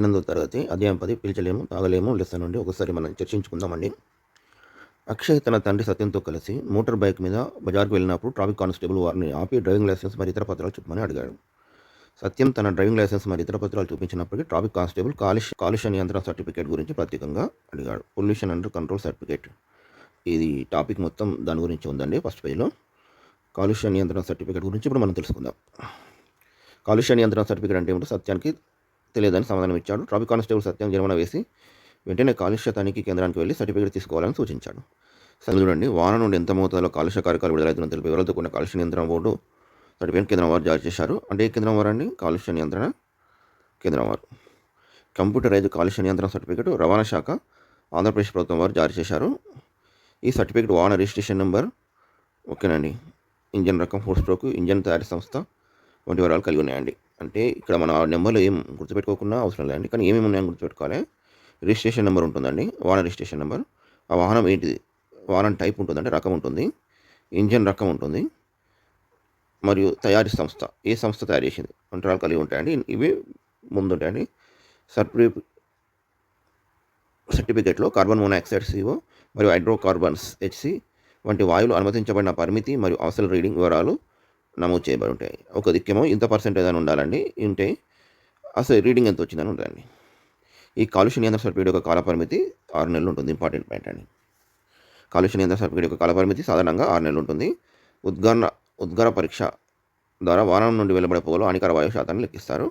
8వ తరగతి అధ్యాయం 10 పిలిచలేము తాగలేము లెసన్ నుండి ఒకసారి మనం చర్చించుకుందామండి. అక్షయ్ తన తండ్రి సత్యంతో కలిసి మోటార్ బైక్ మీద బజార్కు వెళ్ళినప్పుడు ట్రాఫిక్ కానిస్టేబుల్ వారిని ఆపి డ్రైవింగ్ లైసెన్స్ మరి ఇతర పత్రాలు చూపమని అడిగాడు. సత్యం తన డ్రైవింగ్ లైసెన్స్ మరి ఇతర పత్రాలు చూపించినప్పటికీ ట్రాఫిక్ కానిస్టేబుల్ కాలుష్య నియంత్రణ సర్టిఫికేట్ గురించి ప్రత్యేకంగా అడిగాడు. పొల్యూషన్ అండర్ కంట్రోల్ సర్టిఫికేట్, ఇది టాపిక్ మొత్తం దాని గురించి ఉందండి. ఫస్ట్ పేజ్లో కాలుష్య నియంత్రణ సర్టిఫికేట్ గురించి ఇప్పుడు మనం తెలుసుకుందాం. కాలుష్య నియంత్రణ సర్టిఫికేట్ అంటే ఏమిటో సత్యానికి తెలియదని సమాధానం ఇచ్చాడు. ట్రాఫిక్ కానిస్టేబుల్ సత్యం జరిమానా వేసి వెంటనే కాలుష్య తనిఖీ కేంద్రానికి వెళ్ళి సర్టిఫికేట్ తీసుకోవాలని సూచించాడు. చూడండి, వాహనం నుండి ఎంత మోతాదులో కాలుష్య కారకాలు విడుదలవుతుందని తెలిపి వివరాలతో కూడిన కాలుష్య నియంత్రణ బోర్డు సర్టిఫికేట్ కేంద్రం వారు జారీ చేశారు. అంటే ఏ కేంద్రం వారు అండి? కాలుష్య నియంత్రణ కేంద్రం వారు. కంప్యూటరైజ్ కాలుష్య నియంత్రణ సర్టిఫికేట్ రవాణా శాఖ ఆంధ్రప్రదేశ్ ప్రభుత్వం వారు జారీ చేశారు. ఈ సర్టిఫికేట్ వాహన రిజిస్ట్రేషన్ నెంబర్, ఓకేనండి, ఇంజన్ రకం, 4 స్ట్రోక్, ఇంజన్ తయారీ సంస్థ వంటి వివరాలు కలిగి ఉన్నాయండి. అంటే ఇక్కడ మనం ఆ నెంబర్లో ఏం గుర్తుపెట్టుకోకుండా అవసరం లేదండి, కానీ ఏమేమి ఉన్నాయని గుర్తుపెట్టుకోవాలి. రిజిస్ట్రేషన్ నెంబర్ ఉంటుందండి, వాహన రిజిస్ట్రేషన్ నెంబర్, ఆ వాహనం ఏంటిది, వాహనం టైప్ ఉంటుందంటే రకం ఉంటుంది, ఇంజన్ రకం ఉంటుంది, మరియు తయారీ సంస్థ, ఏ సంస్థ తయారు చేసింది వంటరాలు కలిగి ఉంటాయండి. ఇవి ముందుంటాయండి. సర్టిఫికేట్లో కార్బన్ మోనాక్సైడ్ CO మరియు హైడ్రోకార్బన్స్ HC వంటి వాయువులు అనుమతించబడిన పరిమితి మరియు అవసర రీడింగ్ వివరాలు నమోదు చేయబడి ఉంటాయి. ఒక దిక్కేమో ఇంత పర్సెంటేజ్ అని ఉండాలండి, ఉంటే అసలు రీడింగ్ ఎంత వచ్చిందని ఉంటుందండి. ఈ కాలుష్య నియంత్రణ సర్టిఫికేట్ యొక్క కాలపరిమితి 6 నెలలు ఉంటుంది. ఇంపార్టెంట్ పాయింట్ అండి. కాలుష్య నియంత్రణ సర్టిఫికేట్ యొక్క కాలపరిమితి సాధారణంగా 6 నెలలు ఉంటుంది. ఉద్గార పరీక్ష ద్వారా వాహనం నుండి వెలువడే పొగలో హానికర వాయు శాతాన్ని లెక్కిస్తారు.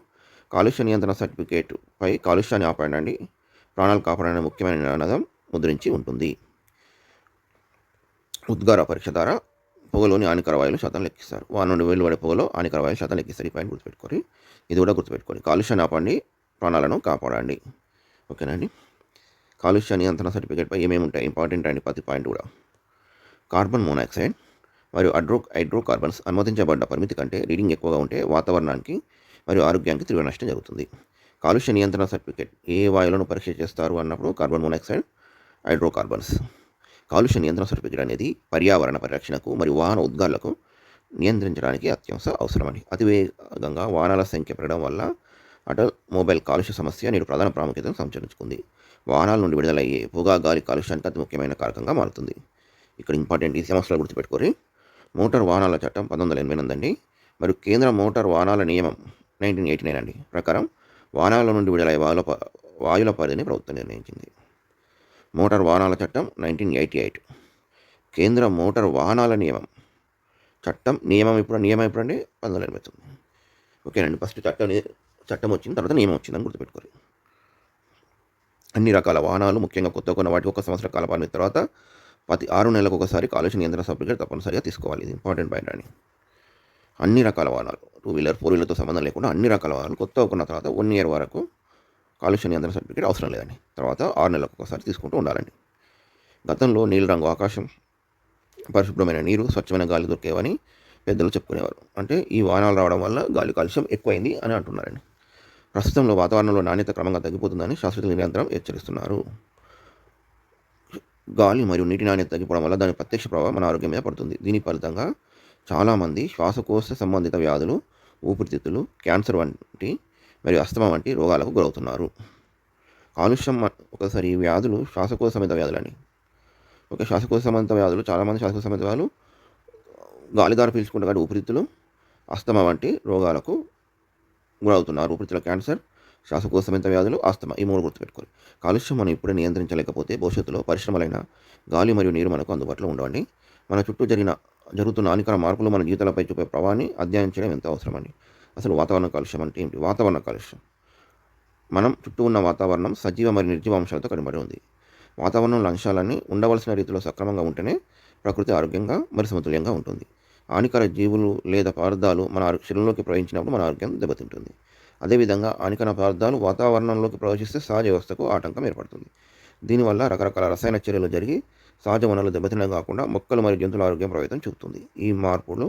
కాలుష్య నియంత్రణ సర్టిఫికేట్ పై కాలుష్యాన్ని ఆపడండి, ప్రాణాలు కాపాడనే ముఖ్యమైన నినాదం ముద్రించి ఉంటుంది. ఉద్గార పరీక్ష ద్వారా పొగలోని హానికర వాయువుల శాతం లెక్కిస్తారు. వాహనం నుండి వెలువడే పొగలో హానికర వాయువుల శాతం లెక్కిస్తారు. ఈ పాయింట్ గుర్తుపెట్టుకోండి. ఇది కూడా గుర్తుపెట్టుకోండి. కాలుష్యాన్ని ఆపండి, ప్రాణాలను కాపాడండి. ఓకేనండి. కాలుష్య నియంత్రణ సర్టిఫికేట్పై ఏమేమి ఉంటాయి, ఇంపార్టెంట్ అండి ప్రతి పాయింట్ కూడా. కార్బన్ మోనాక్సైడ్ మరియు హైడ్రోకార్బన్స్ అనుమతించబడ్డ పరిమితి కంటే రీడింగ్ ఎక్కువగా ఉంటే వాతావరణానికి మరియు ఆరోగ్యానికి తీవ్ర నష్టం జరుగుతుంది. కాలుష్య నియంత్రణ సర్టిఫికేట్ ఏ వాయువులను పరీక్ష చేస్తారు అన్నప్పుడు కార్బన్ మోనాక్సైడ్, హైడ్రోకార్బన్స్. కాలుష్య నియంత్రణ సర్టిఫికేట్ అనేది పర్యావరణ పరిరక్షణకు మరియు వాహన ఉద్గారాలకు నియంత్రించడానికి అత్యంత అవసరమని. అతివేగంగా వాహనాల సంఖ్య పెరగడం వల్ల ఆటోమొబైల్ కాలుష్య సమస్య నేడు ప్రధాన ప్రాముఖ్యతను సంతరించుకుంది. వాహనాల నుండి విడుదలయ్యే పొగ గాలి కాలుష్యానికి అతి ముఖ్యమైన కారకంగా మారుతుంది. ఇక్కడ ఇంపార్టెంట్ ఈ సమస్యలు గుర్తుపెట్టుకోరి. మోటార్ వాహనాల చట్టం 1988 అండి, మరియు కేంద్ర మోటార్ వాహనాల నియమం 1989 అండి ప్రకారం వాహనాల నుండి విడుదలయ్యే వాయువుల పరిధిని ప్రభుత్వం నిర్ణయించింది. మోటార్ వాహనాల చట్టం 1988, కేంద్ర మోటార్ వాహనాల నియమం చట్టం నియమం ఎప్పుడండి 1989. ఓకేనండి. ఫస్ట్ చట్టం వచ్చింది, తర్వాత నియమం వచ్చిందని గుర్తుపెట్టుకోవాలి. అన్ని రకాల వాహనాలు, ముఖ్యంగా కొత్త కొన్న వాటి 1 సంవత్సర కాల పరిమితి తర్వాత ప్రతి 6 నెలలకు ఒకసారి కాలుష్య నియంత్రణ సర్టిఫికేట్ తప్పనిసరిగా తీసుకోవాలి. ఇది ఇంపార్టెంట్ పాయింట్ అండి. అన్ని రకాల వాహనాలు, 2 వీలర్ 4 వీలర్తో సంబంధం లేకుండా అన్ని రకాల వాహనాలు కొత్త కొన్న తర్వాత 1 ఇయర్ వరకు కాలుష్య నియంత్రణ సర్టిఫికేట్ అవసరం లేదండి. తర్వాత 6 నెలలకు ఒకసారి తీసుకుంటూ ఉండాలండి. గతంలో నీలి రంగు ఆకాశం, పరిశుభ్రమైన నీరు, స్వచ్ఛమైన గాలి దొరికేవని పెద్దలు చెప్పుకునేవారు. అంటే ఈ వాహనాలు రావడం వల్ల గాలి కాలుష్యం ఎక్కువైంది అని అంటున్నారండి. ప్రస్తుతంలో వాతావరణంలో నాణ్యత క్రమంగా తగ్గిపోతుందని శాస్త్రజ్ఞులు నిరంతరం హెచ్చరిస్తున్నారు. గాలి మరియు నీటి నాణ్యత తగ్గిపోవడం వల్ల దాని ప్రత్యక్ష ప్రభావం మన ఆరోగ్యం మీద పడుతుంది. దీని ఫలితంగా చాలామంది శ్వాసకోశ సంబంధిత వ్యాధులు, ఊపిరితిత్తులు, క్యాన్సర్ వంటి మరియు అస్తమా వంటి రోగాలకు గురవుతున్నారు. కాలుష్యం ఒకసారి ఈ వ్యాధులు శ్వాసకోశ సంబంధిత వ్యాధులని. ఓకే, శ్వాసకోశ సంబంధిత వ్యాధులు, చాలామంది శ్వాసకోశ సంబంధిత వ్యాధులు గాలి ద్వారా పీల్చుకుంటే కానీ ఊపిరితిత్తులు, అస్తమా వంటి రోగాలకు గురవుతున్నారు. ఊపిరితిత్తుల క్యాన్సర్, శ్వాసకోశ సంబంధిత వ్యాధులు, ఆస్తమా, ఈ 3 గుర్తుపెట్టుకోవాలి. కాలుష్యం మనం ఇప్పుడే నియంత్రించలేకపోతే భవిష్యత్తులో పరిశ్రమలైన గాలి మరియు నీరు మనకు అందుబాటులో ఉండవండి. మన చుట్టూ జరుగుతున్న హానికర మార్పులు మన జీవితాలపై చూపే ప్రభావాన్ని అధ్యయనం చేయడం ఎంతో అవసరమండి. అసలు వాతావరణ కాలుష్యం అంటే ఏంటి? వాతావరణ కాలుష్యం, మనం చుట్టూ ఉన్న వాతావరణం సజీవ మరియు నిర్జీవ అంశాలతో కనబడి ఉంది. వాతావరణంలో అంశాలన్నీ ఉండవలసిన రీతిలో సక్రమంగా ఉంటేనే ప్రకృతి ఆరోగ్యంగా మరియు సమతుల్యంగా ఉంటుంది. హానికర జీవులు లేదా పదార్థాలు మన శరీరంలోకి ప్రవహించినప్పుడు మన ఆరోగ్యం దెబ్బతింటుంది. అదేవిధంగా హానికర పదార్థాలు వాతావరణంలోకి ప్రవేశిస్తే సహజ వ్యవస్థకు ఆటంకం ఏర్పడుతుంది. దీనివల్ల రకరకాల రసాయన చర్యలు జరిగి సహజ వనరులు దెబ్బతినడం కాకుండా మొక్కలు మరియు జంతువుల ఆరోగ్యం ప్రభావితం చూపుతుంది. ఈ మార్పులు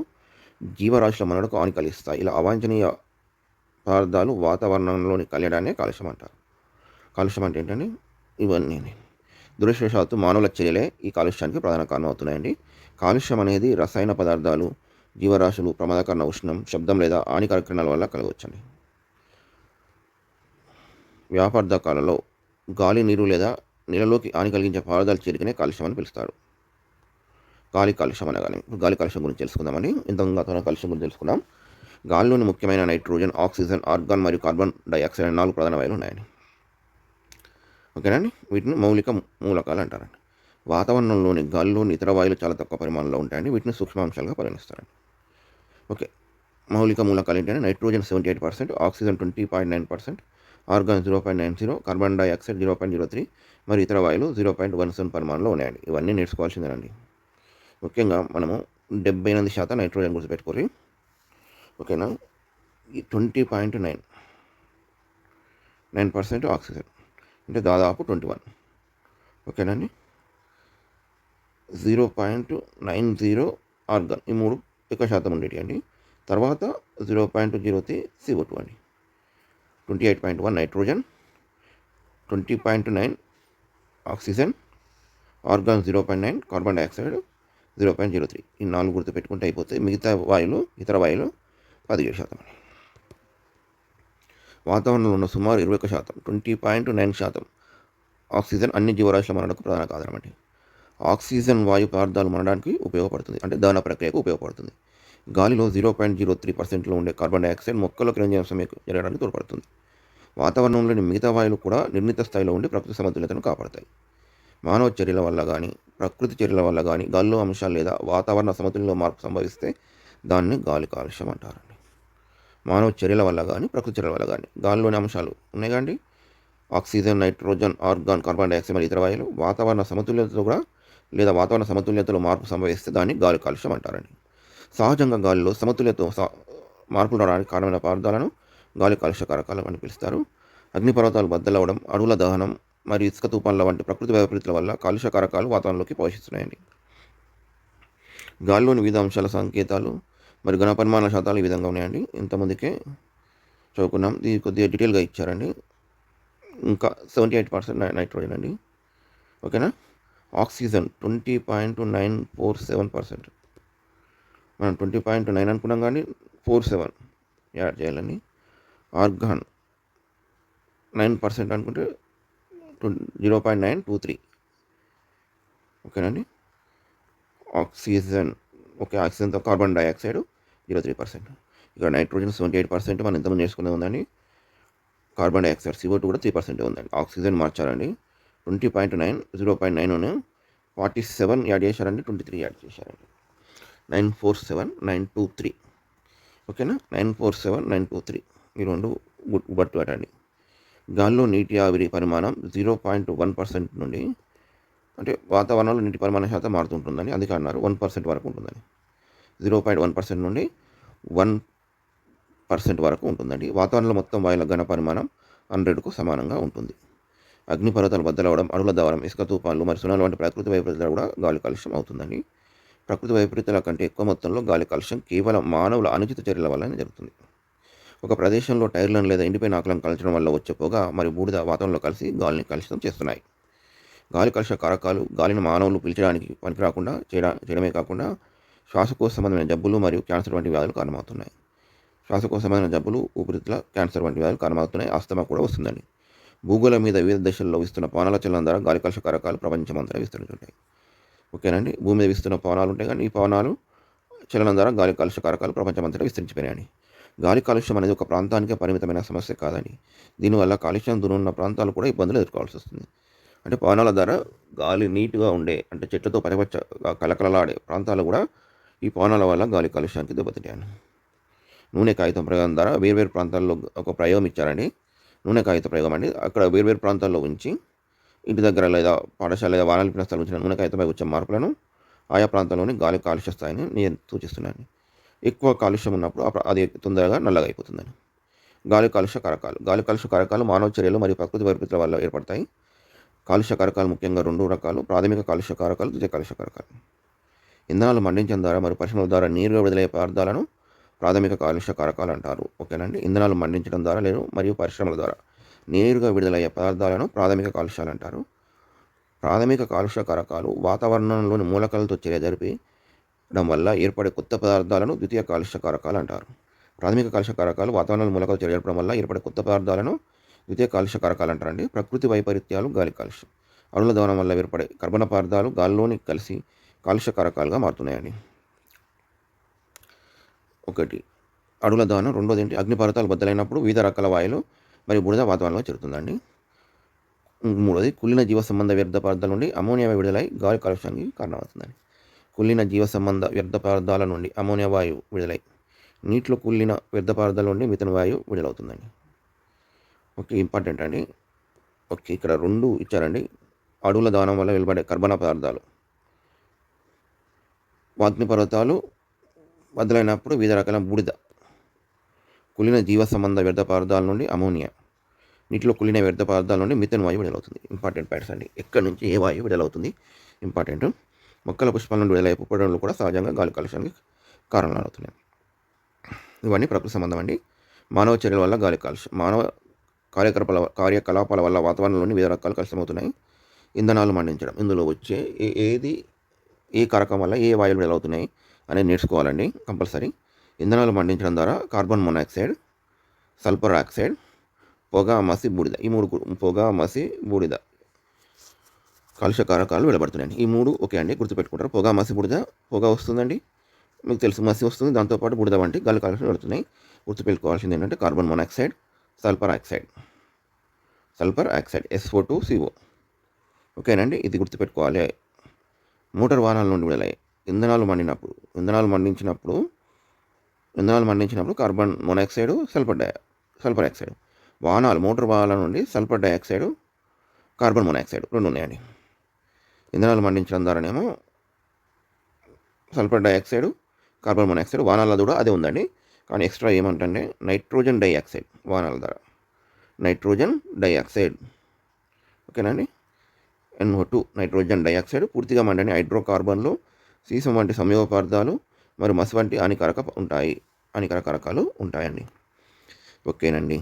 జీవరాశుల మనుగడకు హాని కలిగిస్తాయి. ఇలా అవాంఛనీయ పదార్థాలు వాతావరణంలోని కలియడాన్ని కాలుష్యం అంటారు. కాలుష్యం అంటే ఏంటండి? ఇవన్నీ దురదృష్టవశాత్తు మానవుల చర్యలే ఈ కాలుష్యానికి ప్రధాన కారణం అవుతున్నాయండి. కాలుష్యం అనేది రసాయన పదార్థాలు, జీవరాశులు, ప్రమాదకరమైన ఉష్ణం, శబ్దం లేదా హానికర కిరణాల వల్ల కలగవచ్చండి. వ్యాపార్థకాలలో గాలి, నీరు లేదా నీళ్ళలోకి హాని కలిగించే పదార్థాల చేరికనే కాలుష్యం అని పిలుస్తారు. గాలి కాలుష్యం అనగానే గాలి కాలుష్యం గురించి తెలుసుకుందామండి. గతంలో కాలుష్యం గురించి తెలుసుకుందాం. గాలిలోని ముఖ్యమైన నైట్రోజన్, ఆక్సిజన్, ఆర్గాన్ మరియు కార్బన్ డైఆక్సైడ్ అనే 4 ప్రధాన వాయువులు ఉన్నాయండి. ఓకేనండి. వీటిని మౌలిక మూలకాలు అంటారండి. వాతావరణంలోని గాలిలోని ఇతర వాయువులు చాలా తక్కువ పరిమాణంలో ఉంటాయండి. వీటిని సూక్ష్మాంశాలుగా పరిగణిస్తారండి. ఓకే. మౌలిక మూలకాలు ఏంటంటే nitrogen 78%, oxygen 20.9%, organ 0.90, carbon dioxide 0.03 మరియు ఇతర వాయువులు 0.17 పరిమాణంలో ఉన్నాయండి. ఇవన్నీ నేర్చుకోవాల్సిందేనండి. ముఖ్యంగా మనము 78% నైట్రోజన్ గుర్తుపెట్టుకోవాలి. ఓకేనా. ఈ 20.9% ఆక్సిజన్ అంటే దాదాపు 21. ఓకేనండి. 0.90 ఆర్గాన్, ఈ 3 ఎక్కువ శాతం ఉండేవి అండి. తర్వాత 0.03 CO2 అండి. 28.1 nitrogen, 20.9 oxygen, organ 0.9, carbon dioxide 0.03. ఈ 4 గుర్తు పెట్టుకుంటే అయిపోతాయి. మిగతా వాయువులు, ఇతర వాయువులు 17%. వాతావరణంలో ఉన్న సుమారు 21%, 20.9% ఆక్సిజన్ అన్ని జీవరాశుల మరణకు ప్రధాన కారణం అండి. ఆక్సిజన్ వాయు పదార్థాలు మనడానికి ఉపయోగపడుతుంది, అంటే దహన ప్రక్రియకు ఉపయోగపడుతుంది. గాలిలో 0.03%లో ఉండే కార్బన్ డైఆక్సైడ్ మొక్కల కిరణజన్య జరగడానికి తోడ్పడుతుంది. వాతావరణంలోని మిగతా వాయువులు కూడా నిర్ణీత స్థాయిలో ఉండి ప్రకృతి సమతుల్యతను కాపాడతాయి. మానవ చర్యల వల్ల కానీ, ప్రకృతి చర్యల వల్ల కానీ గాలిలో అంశాలు లేదా వాతావరణ సమతుల్యంలో మార్పు సంభవిస్తే దాన్ని గాలి కాలుష్యం అంటారండి. మానవ చర్యల వల్ల కానీ, ప్రకృతి చర్యల వల్ల కానీ గాలిలోని అంశాలు ఉన్నాయి కానీ oxygen, nitrogen, organ, carbon dioxide మరియు ఇతర వాయువులు వాతావరణ సమతుల్యతలో కూడా లేదా వాతావరణ సమతుల్యతలో మార్పు సంభవిస్తే దాన్ని గాలి కాలుష్యం అంటారండి. సహజంగా గాలిలో సమతుల్యత మార్పులు రావడానికి కారణమైన పదార్థాలను గాలి కాలుష్య కారకాలు అని పిలుస్తారు. అగ్నిపర్వతాలు బద్దలవడం, అడవుల దహనం మరియు ఇసుక తుఫాన్ల వంటి ప్రకృతి వైపరీత్యాల వల్ల కాలుష్య కారకాలు వాతావరణంలోకి ప్రవేశిస్తున్నాయండి. గాలిలోని వివిధ అంశాల సంకేతాలు మరియు ఘన పరిమాణ శాతాలు ఈ విధంగా ఉన్నాయండి. ఇంతమందికే చదువుకున్నాం. ఇది కొద్దిగా డీటెయిల్గా ఇచ్చారండి. ఇంకా 78% నైట్రోజన్ అండి. ఓకేనా. ఆక్సిజన్ 20.947%. మనం 20.9 అనుకున్నాం కానీ 47 యాడ్ చేయాలండి. ఆర్గాన్ 9% అనుకుంటే 0.923. ఓకేనండి. ఆక్సిజన్, ఓకే, ఆక్సిజన్తో కార్బన్ డైఆక్సైడ్ 0.3%. ఇక్కడ నైట్రోజన్ 78% మనం ఇంతకుముందు చేసుకునే ఉందండి. కార్బన్ డైఆక్సైడ్ CO2 కూడా 3% ఉందండి. ఆక్సిజన్ మార్చారండి. 20.9, 0.9 47 యాడ్ చేశారండి, 23 యాడ్ చేశారండి. 947,923. ఓకేనా. 947,923 ఈ రెండు గుర్తు పెట్టండి. గాలిలో నీటి ఆవిరి పరిమాణం 0.1% నుండి, అంటే వాతావరణంలో నీటి పరిమాణ శాతం మారుతుంటుందని అందుకే అన్నారు 1% వరకు ఉంటుందని. 0.1% నుండి 1% వరకు ఉంటుందండి. వాతావరణంలో మొత్తం వాయువుల ఘన పరిమాణం 100కు సమానంగా ఉంటుంది. అగ్నిపర్వతాలు బద్దలవడం, అడవుల దవడం, ఇసుక తుఫాన్లు మరియు సునాలు వంటి ప్రకృతి వైపరీత్యాలు కూడా గాలి కాలుష్యం అవుతుందండి. ప్రకృతి వైపరీత్యాల కంటే ఎక్కువ మొత్తంలో గాలి కాలుష్యం కేవలం మానవుల అనుచిత చర్యల వల్లనే జరుగుతుంది. ఒక ప్రదేశంలో టైర్లను లేదా ఎండిపోయిన ఆకులను కాల్చడం వల్ల వచ్చే పొగ మరియు బూడిద వాతావరణంలో కలిసి గాలిని కలుషితం చేస్తున్నాయి. గాలి కాలుష్య కారకాలు గాలిని మానవులు పీల్చడానికి పనికిరాకుండా చేయడమే కాకుండా శ్వాసకోశ సంబంధమైన జబ్బులు మరియు క్యాన్సర్ వంటి వ్యాధులు కారణమవుతున్నాయి. శ్వాసకోశ సంబంధమైన జబ్బులు, ఊపిరితిత్తుల క్యాన్సర్ వంటి వ్యాధులు కారణమవుతున్నాయి. ఆస్తమా కూడా వస్తుందండి. భూగోళం మీద వివిధ దశల్లో వీస్తున్న పవనాల చలనం ద్వారా గాలి కాలుష్య కారకాలు ప్రపంచమంతా విస్తరించుంటాయి. ఓకేనండి. భూమి మీద వీస్తున్న పవనాలు ఉంటాయి కానీ ఈ పవనాలు చలనం ద్వారా గాలి కాలుష్య కారకాలు ప్రపంచమంతా విస్తరించిపోయాయండి. గాలి కాలుష్యం అనేది ఒక ప్రాంతానికే పరిమితమైన సమస్య కాదండి. దీనివల్ల కాలుష్యం దూరం ప్రాంతాలు కూడా ఇబ్బందులు ఎదుర్కోవాల్సి వస్తుంది. అంటే పవనాల ద్వారా గాలి నీట్గా ఉండే, అంటే చెట్లతో పచ్చగా కలకలలాడే ప్రాంతాలు కూడా ఈ పవనాల వల్ల గాలి కాలుష్యానికి దెబ్బతింటాయండి. నూనె కాగితం ప్రయోగం ద్వారా వేర్వేరు ప్రాంతాల్లో ఒక ప్రయోగం ఇచ్చారండి. నూనె కాగిత ప్రయోగం అండి. అక్కడ వేర్వేరు ప్రాంతాల్లో ఉంచి ఇంటి దగ్గర లేదా పాఠశాల లేదా వాహనాల స్థలం ఉంచిన నూనె కాగితంపై వచ్చే మార్పులను ఆయా ప్రాంతంలోని గాలి కాలుష్య స్థాయిని సూచిస్తున్నాయి. ఎక్కువ కాలుష్యం ఉన్నప్పుడు అది తొందరగా నల్లగా అయిపోతుందని. గాలి కాలుష్య కారకాలు. గాలి కాలుష్య కారకాలు మానవ చర్యలు మరియు ప్రకృతి వైపరీత్యాల వల్ల ఏర్పడతాయి. కాలుష్య కారకాలు ముఖ్యంగా 2 రకాలు: ప్రాథమిక కాలుష్య కారకాలు, ద్వితీయ కాలుష్య కారకాలు. ఇంధనాలు మండించడం ద్వారా మరియు పరిశ్రమల ద్వారా నేరుగా విడుదలయ్యే పదార్థాలను ప్రాథమిక కాలుష్య కారకాలు అంటారు. ఓకేనండి. ఇంధనాలు మండించడం ద్వారా మరియు పరిశ్రమల ద్వారా నేరుగా విడుదలయ్యే పదార్థాలను ప్రాథమిక కాలుష్యాలు అంటారు. ప్రాథమిక కాలుష్య కారకాలు వాతావరణంలోని మూలకాలతో చర్య జరిపడం వల్ల ఏర్పడే కొత్త పదార్థాలను ద్వితీయ కాలుష్య కారకాలు అంటారు. ప్రాథమిక కాలుష్య కారకాలు వాతావరణంలో మూలకాలతో చర్య జరపడం వల్ల ఏర్పడే కొత్త పదార్థాలను ద్వితీయ కాలుష్య కారకాలు అంటారండి. ప్రకృతి వైపరీత్యాలు, గాలి కాలుష్యం. అణుల దహనం వల్ల ఏర్పడే కర్బన పదార్థాలు గాలిలోని కలిసి కాలుష్య కారకాలుగా మారుతున్నాయండి. ఒకటి అణుల దహనం. రెండోది ఏంటి, అగ్నిపర్వతాలు బద్దలైనప్పుడు వివిధ రకాల వాయువులు మరియు బురద వాతావరణంలో చేరుతుందండి. మూడోది కుళ్ళిన జీవ సంబంధ వ్యర్థ పదార్థాల నుండి అమోనియా విడుదలై గాలి కాలుష్యానికి కారణమవుతుందండి. కుళ్ళిన జీవ సంబంధ వ్యర్థ పదార్థాల నుండి అమోనియా వాయువు విడుదలై నీటిలో కుళ్ళిన వ్యర్థ పదార్థాల నుండి మిథేన్ వాయువు విడుదలవుతుందండి. ఓకే, ఇంపార్టెంట్ అండి. ఓకే, ఇక్కడ 2 ఇచ్చారండి. అణువుల దహనం వల్ల వెలువడే కర్బన పదార్థాలు. అగ్నిపర్వతాలు బద్దలైనప్పుడు వివిధ రకాల బూడిద. కుళ్ళిన జీవ సంబంధ వ్యర్థ పదార్థాల నుండి అమోనియా. నీటిలో కుళ్ళిన వ్యర్థ పదార్థాల నుండి మిథేన్ వాయువు విడుదలవుతుంది. ఇంపార్టెంట్ పాయింట్స్ అండి. ఎక్కడి నుంచి ఏ వాయువు విడుదలవుతుంది ఇంపార్టెంట్. మొక్కల పుష్పాల నుండి విడుదలయ్యే పుప్పొడులు కూడా సహజంగా గాలి కాలుష్యానికి కారణాలవుతున్నాయి. ఇవన్నీ ప్రకృతి సంబంధం అండి. మానవ చర్యల వల్ల గాలి కాలుష్యం. మానవ కార్యకలాపాల వల్ల వాతావరణంలోని వివిధ రకాలు కలుషితమవుతున్నాయి. ఇంధనాలు మండించడం. ఇందులో వచ్చే ఏ కారకం వల్ల ఏ వాయువులు విడుదలవుతున్నాయి అనేది నేర్చుకోవాలండి కంపల్సరీ. ఇంధనాలు మండించడం ద్వారా కార్బన్ మోనాక్సైడ్, సల్ఫర్ ఆక్సైడ్, పొగ, మసి, బూడిద. ఈ 3 పొగ, మసి, బూడిద కాలుష్య కారకాలు వెలువడుతున్నాయండి. ఈ 3 ఓకే అండి, గుర్తుపెట్టుకుంటారు. పొగ, మసి, బూడిద. పొగ వస్తుందండి, మీకు తెలుసు. మసి వస్తుంది, దాంతోపాటు బూడిద వంటి గాలి కాలుష్యం వెళుతున్నాయి. గుర్తుపెట్టుకోవాల్సింది ఏంటంటే carbon monoxide, sulphur oxide, SO2CO. ఓకేనండి, ఇది గుర్తుపెట్టుకోవాలి. మోటార్ వాహనాల నుండి విడుదలయ్యే ఇంధనాలు మండించినప్పుడు carbon monoxide, sulphur oxide. Motor వాహనాల నుండి సల్ఫర్ డైఆక్సైడ్, కార్బన్ మోనాక్సైడ్ 2 ఉన్నాయండి. ఇంధనాలు మండించడం ద్వారానేమో సల్ఫర్ డైఆక్సైడ్, కార్బన్ మోనాక్సైడ్. వాహనాల కూడా అదే ఉందండి, కానీ ఎక్స్ట్రా ఏమంటే నైట్రోజన్ డైఆక్సైడ్. వాహనాల ద్వారా నైట్రోజన్ డైఆక్సైడ్. ఓకేనండి, NO2 నైట్రోజన్ డైఆక్సైడ్. పూర్తిగా మండని హైడ్రోకార్బన్లు, సీసం వంటి సంయోగ పదార్థాలు మరియు మసి వంటి హానికారక కారకాలు ఉంటాయండి. ఓకేనండి,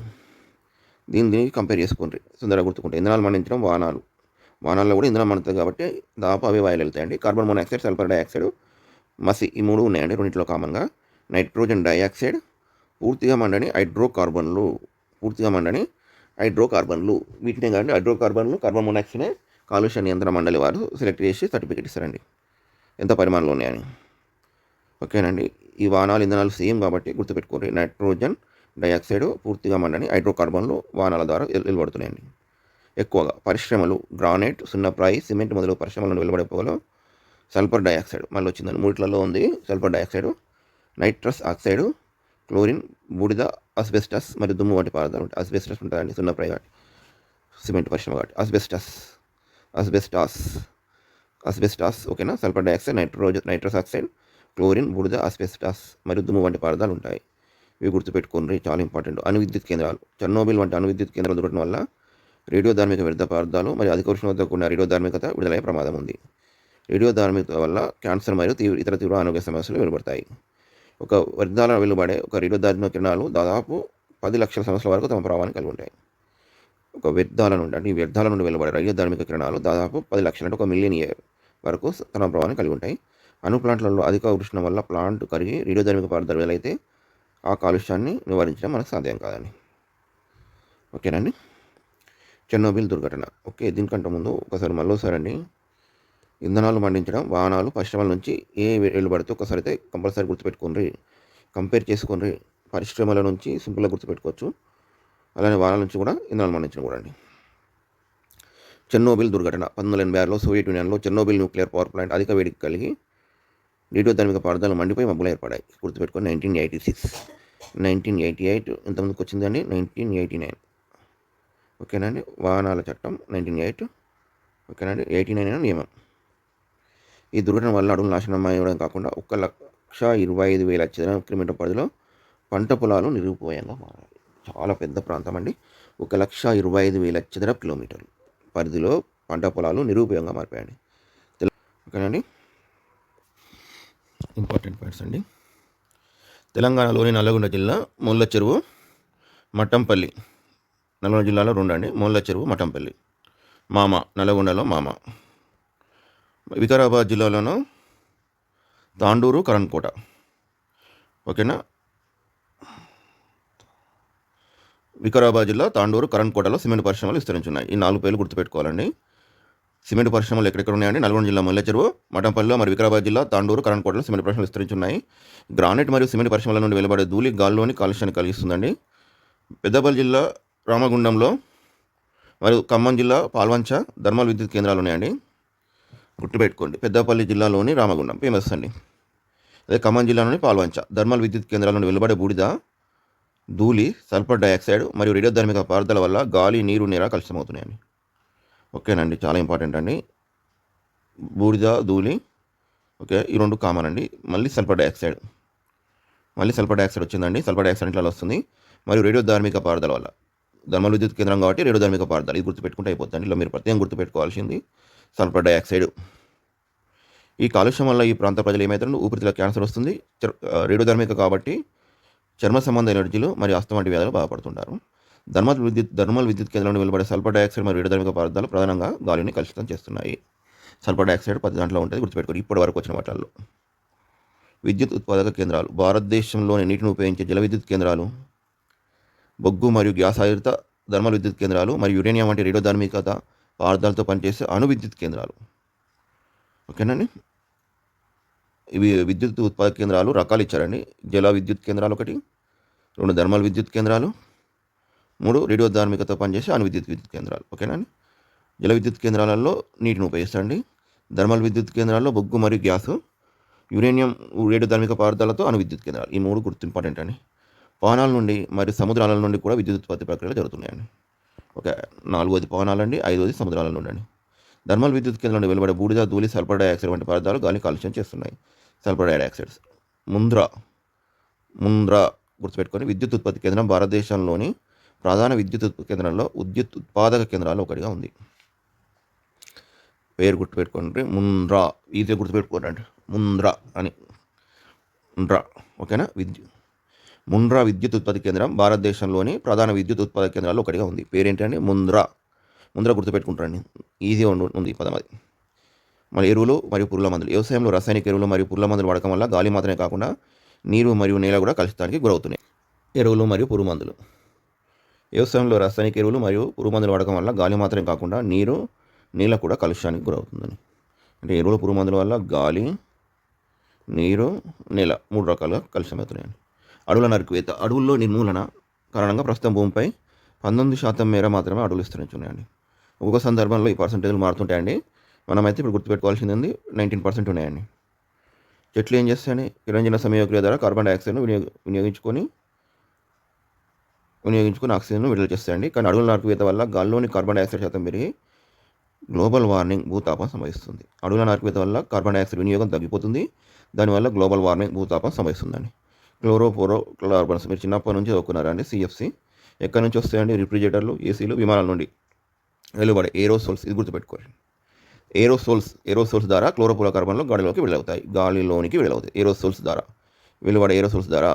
దీన్ని కంపేర్ చేసుకోండి, సుందరగా గుర్తుకుంటే. ఇంధనాలు మండించడం వాహనాల్లో కూడా ఇంధనం మండుతుంది కాబట్టి దాదాపు అవే వాయువులు వెళ్తాయండి. కార్బన్ మోనాక్సైడ్, సల్ఫర్ డైఆక్సైడ్, మసి, ఈ 3 ఉన్నాయండి రెండింటిలో కామన్గా. నైట్రోజన్ డైఆక్సైడ్, పూర్తిగా మండని హైడ్రోకార్బన్లు. వీటినే కానీ హైడ్రోకార్బన్లు, కార్బన్ మోనాక్సైడ్ కాలుష్య నియంత్రణ మండలి వారు సెలెక్ట్ చేసి సర్టిఫికేట్ ఇస్తారండి ఎంత పరిమాణంలో ఉన్నాయని. ఓకేనండి, ఈ వాహనాలు ఇంధనాలు సేమ్ కాబట్టి గుర్తుపెట్టుకోండి. నైట్రోజన్ డైఆక్సైడ్, పూర్తిగా మండని హైడ్రోకార్బన్లు వాహనాల ద్వారా వెలువడుతున్నాయండి. ఎక్కువగా పరిశ్రమలు, గ్రానైట్, సున్నప్రాయి, సిమెంట్ మొదలగు పరిశ్రమల నుండి వెలువడే పొగలో సల్ఫర్ డైఆక్సైడ్ మళ్ళీ వచ్చిందండి. 3 ఉంది sulphur dioxide. Nitrous oxide, chlorine, బూడిద, అస్బెస్టాస్ మరియు దుమ్ము వంటి పదార్థాలు ఉంటాయి. అస్బెస్టాస్ ఉంటుందండి సున్నప్రాయి వాటి, సిమెంట్ పరిశ్రమ వాటి. అస్బెస్టాస్ ఓకేనా. Sulphur dioxide, nitrous oxide, chlorine, బూడిద, అస్బెస్టాస్ మరియు దుమ్ము వంటి పదార్థాలు ఉంటాయి. ఇవి గుర్తుపెట్టుకోండి, చాలా ఇంపార్టెంట్. అణువిద్యుత్ కేంద్రాలు. చెర్నోబిల్ వంటి అణువిద్యుత్ కేంద్రాలు దొరకడం వల్ల రేడియోధార్మిక వ్యర్థ పదార్థాలు మరియు అధిక ఉష్ణోగ్రత కూడిన రేడియోధార్మికత విడుదలయ్యే ప్రమాదం ఉంది. రేడియోధార్మికత వల్ల క్యాన్సర్ మరియు ఇతర తీవ్ర ఆరోగ్య సమస్యలు వెలువడతాయి. ఒక వ్యర్థాల వెలువడే ఒక రేడియోధార్మిక కిరణాలు దాదాపు 10 లక్షల సంవత్సరాల వరకు తమ ప్రభావాన్ని కలిగి ఉంటాయి. ఒక వ్యర్థాల నుండి వెలువడే రేడియోధార్మిక కిరణాలు దాదాపు 10 లక్షల అంటే 1 మిలియన్ ఇయర్ వరకు తమ ప్రభావాన్ని కలిగి ఉంటాయి. అణు ప్లాంట్లలో అధిక ఉష్ణం వల్ల ప్లాంట్ కరిగి రేడియోధార్మిక పదార్థాలు విడుదలైతే ఆ కాలుష్యాన్ని నివారించడం మనకు సాధ్యం కాదండి. ఓకేనండి, చెర్నోబిల్ దుర్ఘటన. ఓకే, దీనికంటే ముందు మళ్ళీసారి అండి, ఇంధనాలు మండించడం వాహనాలు, పరిశ్రమల నుంచి ఏ వెలువడితే ఒకసారి అయితే కంపల్సరీ గుర్తుపెట్టుకోండి, కంపేర్ చేసుకోండి. పరిశ్రమల నుంచి సింపుల్గా గుర్తుపెట్టుకోవచ్చు, అలానే వాహనాల నుంచి కూడా ఇంధనాలు మండించడం కూడా అండి. చెర్నోబిల్ దుర్ఘటన 1986లో సోవియట్ యూనియన్లో చెర్నోబిల్ న్యూక్లియర్ పవర్ ప్లాంట్ అధిక వేడికి కలిగి రేడియోధార్మిక పదార్థాలు మండిపోయి మబ్బులు ఏర్పడాయి. గుర్తుపెట్టుకొని 1986, 1988 ఎంతమందికి వచ్చిందండి, 1989. ఓకేనండి, వాహనాల చట్టం 1908. ఓకేనండి, 89 నియమం. ఈ దుర్ఘటన వల్ల అడవులు నాశనం అయ్యడం కాకుండా 1,25,000 చదరపు కిలోమీటర్ పరిధిలో పంట పొలాలు నిరుపయోగంగా మారాయి. చాలా పెద్ద ప్రాంతం అండి. 1,25,000 చదరపు కిలోమీటర్లు పరిధిలో పంట పొలాలు నిరుపయోగంగా మారిపోయాయండి. ఓకేనండి, ఇంపార్టెంట్ పాయింట్స్ అండి. తెలంగాణలోని నల్లగొండ జిల్లా ముళ్ళ చెరువు, మట్టంపల్లి. నల్గొండ జిల్లాలో 2 అండి, ముళ్ళ చెరువు, మట్టంపల్లి. మామ, నల్లగొండలో మామ. వికారాబాద్ జిల్లాలోనూ తాండూరు, కరణ్కోట. ఓకేనా. వికారాబాద్ జిల్లా తాండూరు, కరణ్కోటలో సిమెంట్ పరిశ్రమలు విస్తరించున్నాయి. ఈ 4 పేర్లు గుర్తుపెట్టుకోవాలండి. సిమెంట్ పరిశ్రమలు ఎక్కడెక్కడ ఉన్నాయండి? నల్గొండ జిల్లా ముల్ల చెరువు, మఠంపల్లిలో మరియు వికారాబాద్ జిల్లా తాండూరు, కరణ్కోటలో సిమెంట్ పరిశ్రమలు విస్తరించున్నాయి. గ్రానైట్ మరియు సిమెంట్ పరిశ్రమల నుండి వెలువడే ధూళి గాల్లోని కాలుష్యాన్ని కలిగిస్తుందండి. పెద్దపల్లి జిల్లా రామగుండంలో మరియు ఖమ్మం జిల్లా పాల్వంచ థర్మల్ విద్యుత్ కేంద్రాలు ఉన్నాయండి. గుర్తుపెట్టుకోండి. పెద్దపల్లి జిల్లాలోని రామగుండం ఫేమస్ అండి. అదే ఖమ్మం జిల్లాలోని పాల్వంచ థర్మల్ విద్యుత్ కేంద్రాల నుండి వెలువడే బూడిద, ధూళి, సల్ఫర్ డయాక్సైడ్ మరియు రేడియోధార్మిక పదార్థాల వల్ల గాలి, నీరు, నీర కలుషితమవుతున్నాయండి. ఓకేనండి, చాలా ఇంపార్టెంట్ అండి. బూడిద, ధూళి, ఓకే, ఈ 2 కామన్ అండి. మళ్ళీ సల్ఫర్ డయాక్సైడ్ వచ్చిందండి. సల్ఫర్ డయాక్సైడ్ ఇట్లా వస్తుంది. మరియు రేడియోధార్మిక పదార్థాల వల్ల, థర్మల్ విద్యుత్ కేంద్రం కాబట్టి రేడియోధార్మిక పదార్థాలు, ఇది గుర్తుపెట్టుకుంటే అయిపోతుంది. ఇలా మీరు ప్రత్యేకంగా గుర్తుపెట్టుకోవాల్సింది సల్ఫర్ డయాక్సైడ్. ఈ కాలుష్యం వల్ల ఈ ప్రాంత ప్రజలు ఏమవుతారు? ఊపిరితిత్తుల క్యాన్సర్ వస్తుంది. రేడియోధార్మిక కాబట్టి చర్మ సంబంధ ఎలర్జీలు మరియు ఆస్తమా వంటి వ్యాధులు బాధపడుతుంటారు. థర్మల్ విద్యుత్ కేంద్రం నుండి వెలువడే సల్ఫర్ డయాక్సైడ్ మరియు రేడియోధార్మిక పదార్థాలు ప్రధానంగా గాలిని కలుషితం చేస్తున్నాయి. సల్ఫర్ డయాక్సైడ్ 10 దాంట్లో ఉంటుంది, గుర్తుపెట్టుకోండి. ఇప్పటి వరకు వచ్చిన వాటిల్లో విద్యుత్ ఉత్పాదక కేంద్రాలు, భారతదేశంలోని నీటిని ఉపయోగించే జల విద్యుత్ కేంద్రాలు, బొగ్గు మరియు గ్యాస్ ఆధారిత థర్మల్ విద్యుత్ కేంద్రాలు మరియు యురేనియం వంటి రేడియోధార్మికత పదార్థాలతో పనిచేసే అణు విద్యుత్ కేంద్రాలు. ఓకేనండి, ఇవి విద్యుత్ ఉత్పాదక కేంద్రాలు రకాలు ఇచ్చారండి. జల విద్యుత్ కేంద్రాలు 1, 2 థర్మల్ విద్యుత్ కేంద్రాలు, 3 రేడియోధార్మికతో పనిచేసే అణు విద్యుత్ కేంద్రాలు. ఓకేనండి, జల విద్యుత్ కేంద్రాలలో నీటిని ఉపయోగిస్తాండి. థర్మల్ విద్యుత్ కేంద్రాల్లో బొగ్గు మరియు గ్యాసు, యురేనియం రేడియోధార్మిక పదార్థాలతో అణు విద్యుత్ కేంద్రాలు. ఈ 3 గుర్తు ఇంపార్టెంట్ అండి. పవనాల నుండి మరియు సముద్రాల నుండి కూడా విద్యుత్ ఉత్పత్తి ప్రక్రియలు జరుగుతున్నాయండి. ఓకే, 4వది పవనాలండి, 5వది సముద్రాల నుండి అండి. థర్మల్ విద్యుత్ కేంద్రం నుండి వెలువడే బూడిద, ధూళి, సల్ఫర్ డయాక్సైడ్ వంటి పదార్థాలు గాలిని కాలుష్యం చేస్తున్నాయి. Sulphur dioxides. ముంద్రా గుర్తుపెట్టుకొని, విద్యుత్ ఉత్పత్తి కేంద్రం భారతదేశంలోని ప్రధాన విద్యుత్ కేంద్రంలో విద్యుత్ ఉత్పాదక కేంద్రాల్లో ఒకటిగా ఉంది. పేరు గుర్తుపెట్టుకోండి, ముంద్రా. ఈజీగా గుర్తుపెట్టుకోండి, ముంద్రా అని. ఓకేనా. ముంద్రా విద్యుత్ ఉత్పత్తి కేంద్రం భారతదేశంలోని ప్రధాన విద్యుత్ ఉత్పాదక కేంద్రాల్లో ఒకటిగా ఉంది. పేరేంటండి? ముంద్రా గుర్తుపెట్టుకుంటారండి, ఈజీగా ఉంది పదం అది. మరి ఎరువులు మరియు పురుగుల మందులు. వ్యవసాయంలో రసాయనిక ఎరువులు మరియు పురుగుల మందులు వాడకం వల్ల గాలి మాత్రమే కాకుండా నీరు మరియు నేల కూడా కలుషితానికి గురవుతున్నాయి. ఎరువులు మరియు పురుగు మందులు. వ్యవసాయంలో రసాయనిక ఎరువులు మరియు పురుగు మందులు వాడకం వల్ల గాలి మాత్రమే కాకుండా నీరు, నేల కూడా కాలుష్యానికి గురవుతుందని. అంటే ఎరువులు, పురుగు మందుల వల్ల గాలి, నీరు, నేల 3 రకాలుగా కలుషితమవుతున్నాయండి. అడవుల నరికివేత. అడవుల్లో నిర్మూలన కారణంగా ప్రస్తుతం భూమిపై 19% మేర మాత్రమే అడవులు విస్తరించున్నాయండి. ఒక్కొక్క సందర్భంలో ఈ పర్సంటేజ్లు మారుతుంటాయండి. మనమైతే ఇప్పుడు గుర్తుపెట్టుకోవాల్సింది 19% ఉన్నాయండి. చెట్లు ఏం చేస్తాయండి? కిరంజన సంయోగక్రియ ద్వారా కార్బన్ డైఆక్సైడ్ను వినియోగించుకొని ఆక్సిజన్ను విడుదల చేస్తాయండి. కానీ అడవుల నరికివేత వల్ల గాల్లోని కార్బన్ డైఆక్సైడ్ శాతం పెరిగి గ్లోబల్ వార్మింగ్, భూతాపం సంభవిస్తుంది. అడవుల నరికివేత వల్ల కార్బన్ డైఆక్సైడ్ వినియోగం తగ్గిపోతుంది. దానివల్ల గ్లోబల్ వార్మింగ్, భూతాపం సంభవిస్తుందండి. క్లోరోఫ్లోరోకార్బన్స్ మీరు చిన్నప్పటి నుంచి చదువుకున్నారండి, CFC. ఎక్కడి నుంచి వస్తాయండి? రిఫ్రిజిరేటర్లు, ఏసీలు, విమానాల నుండి వెలువడే ఏరోసోల్స్. ఇది గుర్తుపెట్టుకోండి. ఏరోసోల్స్ ద్వారా క్లోరోఫ్లోరోకార్బన్లు గాలిలోనికి విడుదలవుతాయి. ఏరోసోల్స్ ద్వారా వెలువడే ద్వారా